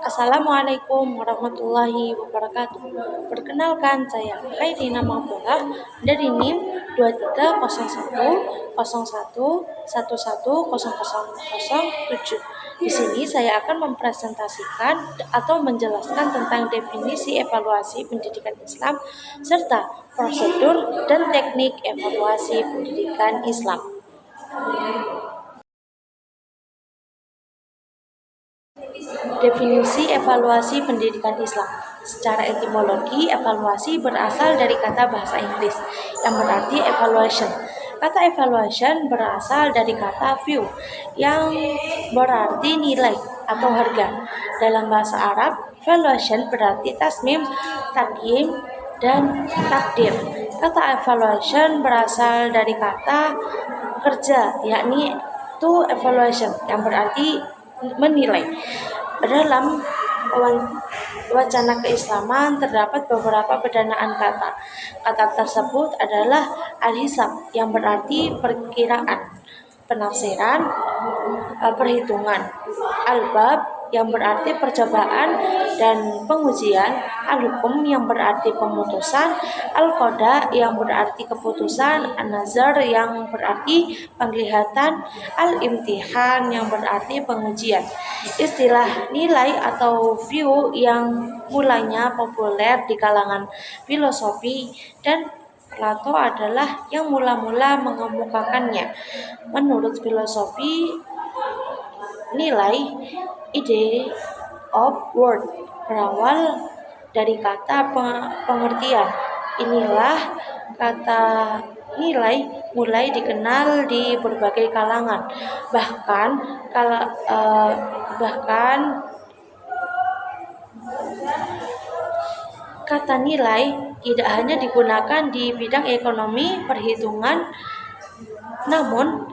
Assalamualaikum warahmatullahi wabarakatuh. Perkenalkan, saya Khairina Mahfulah dari NIM 230111110007. Di sini saya akan mempresentasikan atau menjelaskan tentang definisi evaluasi pendidikan Islam serta prosedur dan teknik evaluasi pendidikan Islam. Definisi evaluasi pendidikan Islam. Secara etimologi, evaluasi berasal dari kata bahasa Inggris yang berarti evaluation. Kata evaluation berasal dari kata view yang berarti nilai atau harga. Dalam bahasa Arab, evaluation berarti tasmim, takyim, dan takdir. Kata evaluation berasal dari kata kerja, yakni to evaluation yang berarti menilai. Dalam wacana keislaman terdapat beberapa pendanaan kata. Kata tersebut adalah al-hisab yang berarti perkiraan, penafsiran, perhitungan, al-bab yang berarti percobaan dan pengujian, al-hukum yang berarti pemutusan, al-qada yang berarti keputusan, an-nazar yang berarti penglihatan, al-imtihan yang berarti pengujian. Istilah nilai atau view yang mulanya populer di kalangan filosofi dan Plato adalah yang mula-mula mengemukakannya. Menurut filosofi, nilai idea of worth berawal dari kata pengertian. Inilah kata nilai mulai dikenal di berbagai kalangan. Bahkan kata nilai tidak hanya digunakan di bidang ekonomi perhitungan, namun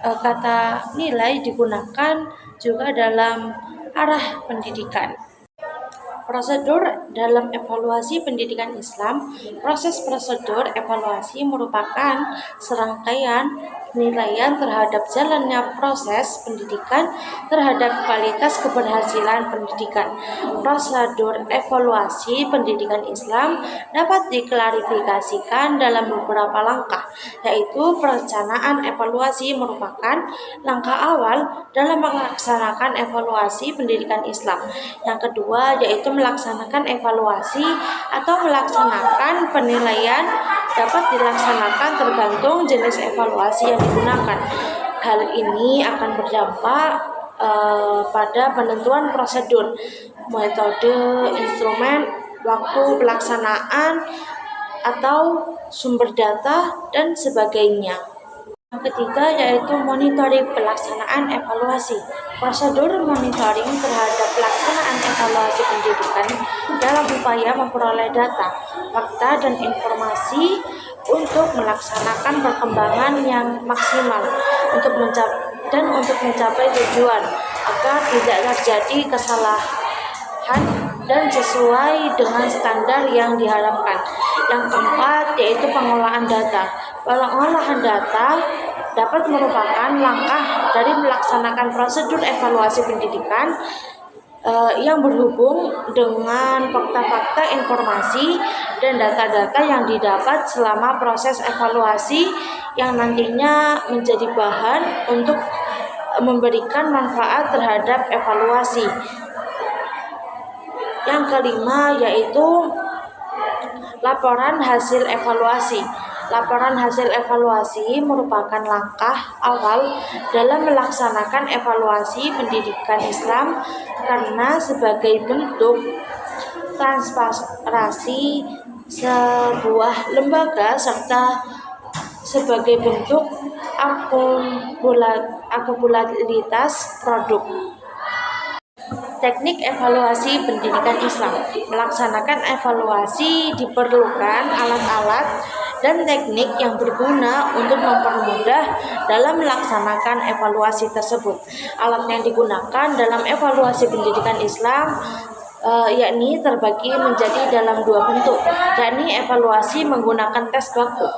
kata nilai digunakan juga dalam arah pendidikan. Prosedur dalam evaluasi pendidikan Islam. Proses prosedur evaluasi merupakan serangkaian penilaian terhadap jalannya proses pendidikan terhadap kualitas keberhasilan pendidikan. Prosedur evaluasi pendidikan Islam dapat diklarifikasikan dalam beberapa langkah, yaitu perencanaan evaluasi merupakan langkah awal dalam melaksanakan evaluasi pendidikan Islam. Yang kedua yaitu melaksanakan evaluasi atau melaksanakan penilaian dapat dilaksanakan tergantung jenis evaluasi yang digunakan. Hal ini akan berdampak pada penentuan prosedur, metode, instrumen, waktu pelaksanaan, atau sumber data, dan sebagainya. Yang ketiga yaitu monitoring pelaksanaan evaluasi. Prosedur monitoring terhadap pelaksanaan evaluasi pendidikan dalam upaya memperoleh data, fakta, dan informasi untuk melaksanakan perkembangan yang maksimal untuk mencapai tujuan agar tidak terjadi kesalahan dan sesuai dengan standar yang diharapkan. Yang keempat yaitu pengolahan data. Pengolahan data dapat merupakan langkah dari melaksanakan prosedur evaluasi pendidikan yang berhubung dengan fakta-fakta, informasi, dan data-data yang didapat selama proses evaluasi yang nantinya menjadi bahan untuk memberikan manfaat terhadap evaluasi. Yang kelima yaitu laporan hasil evaluasi. Laporan hasil evaluasi merupakan langkah awal dalam melaksanakan evaluasi pendidikan Islam karena sebagai bentuk transparansi sebuah lembaga serta sebagai bentuk akuntabilitas produk. Teknik evaluasi pendidikan Islam. Melaksanakan evaluasi diperlukan alat-alat dan teknik yang berguna untuk mempermudah dalam melaksanakan evaluasi tersebut. Alat yang digunakan dalam evaluasi pendidikan Islam yakni terbagi menjadi dalam dua bentuk, yakni evaluasi menggunakan tes baku.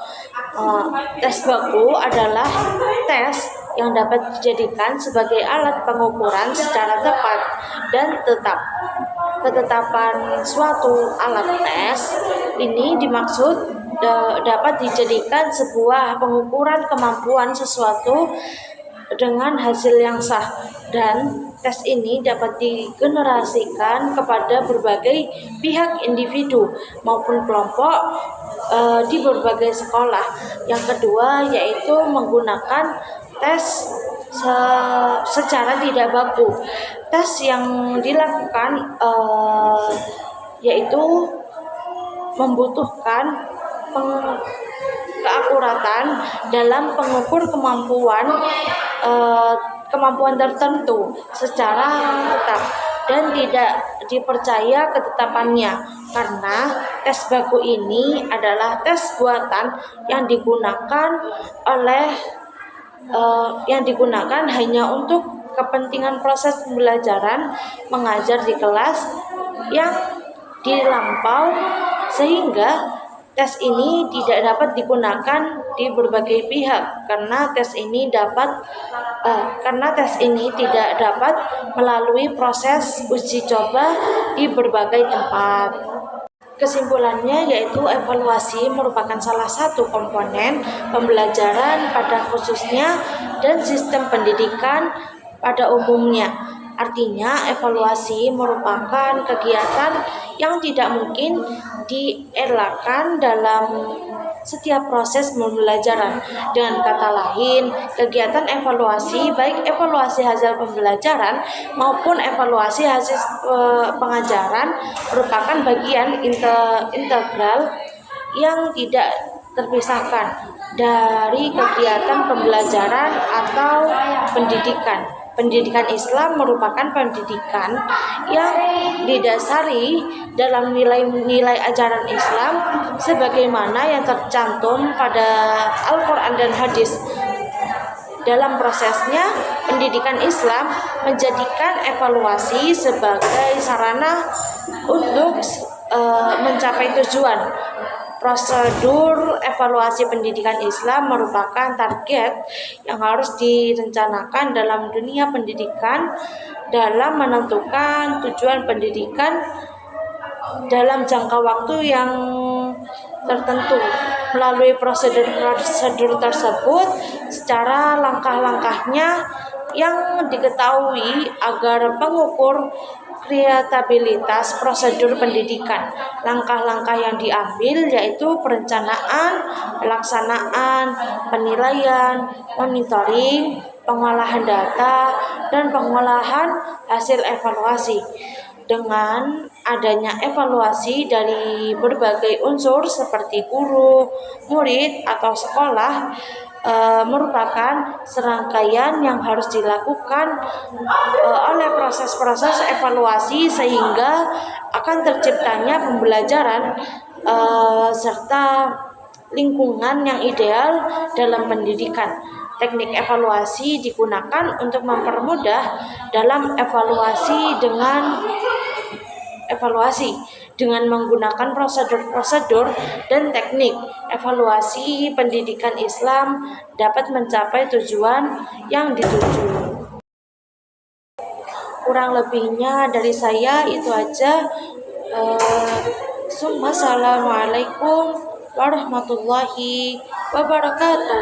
Tes baku adalah tes yang dapat dijadikan sebagai alat pengukuran secara tepat dan tetap. Ketetapan suatu alat tes ini dimaksud dapat dijadikan sebuah pengukuran kemampuan sesuatu dengan hasil yang sah, dan tes ini dapat digenerasikan kepada berbagai pihak individu maupun kelompok di berbagai sekolah. Yang kedua yaitu menggunakan tes secara tidak baku. Tes yang dilakukan yaitu membutuhkan keakuratan dalam pengukur kemampuan tertentu secara tetap dan tidak dipercaya ketetapannya, karena tes baku ini adalah tes buatan yang digunakan hanya untuk kepentingan proses pembelajaran mengajar di kelas yang dilampau, sehingga tes ini tidak dapat digunakan di berbagai pihak karena tes ini tidak dapat melalui proses uji coba di berbagai tempat. Kesimpulannya yaitu evaluasi merupakan salah satu komponen pembelajaran pada khususnya dan sistem pendidikan pada umumnya. Artinya, evaluasi merupakan kegiatan yang tidak mungkin dielakkan dalam setiap proses pembelajaran. Dengan kata lain, kegiatan evaluasi, baik evaluasi hasil pembelajaran maupun evaluasi hasil pengajaran, merupakan bagian integral yang tidak terpisahkan dari kegiatan pembelajaran atau pendidikan. Pendidikan Islam merupakan pendidikan yang didasari dalam nilai-nilai ajaran Islam sebagaimana yang tercantum pada Al-Quran dan hadis. Dalam prosesnya, pendidikan Islam menjadikan evaluasi sebagai sarana untuk mencapai tujuan. Prosedur evaluasi pendidikan Islam merupakan target yang harus direncanakan dalam dunia pendidikan dalam menentukan tujuan pendidikan dalam jangka waktu yang tertentu. Melalui prosedur tersebut secara langkah-langkahnya yang diketahui agar pengukur kreativitas prosedur pendidikan. Langkah-langkah yang diambil yaitu perencanaan, pelaksanaan, penilaian, monitoring, pengolahan data, dan pengolahan hasil evaluasi. Dengan adanya evaluasi dari berbagai unsur seperti guru, murid, atau sekolah, merupakan serangkaian yang harus dilakukan oleh proses-proses evaluasi sehingga akan terciptanya pembelajaran serta lingkungan yang ideal dalam pendidikan. Teknik evaluasi digunakan untuk mempermudah dalam evaluasi dengan menggunakan prosedur-prosedur dan teknik. Evaluasi pendidikan Islam dapat mencapai tujuan yang dituju. Kurang lebihnya dari saya itu aja. Assalamualaikum warahmatullahi wabarakatuh.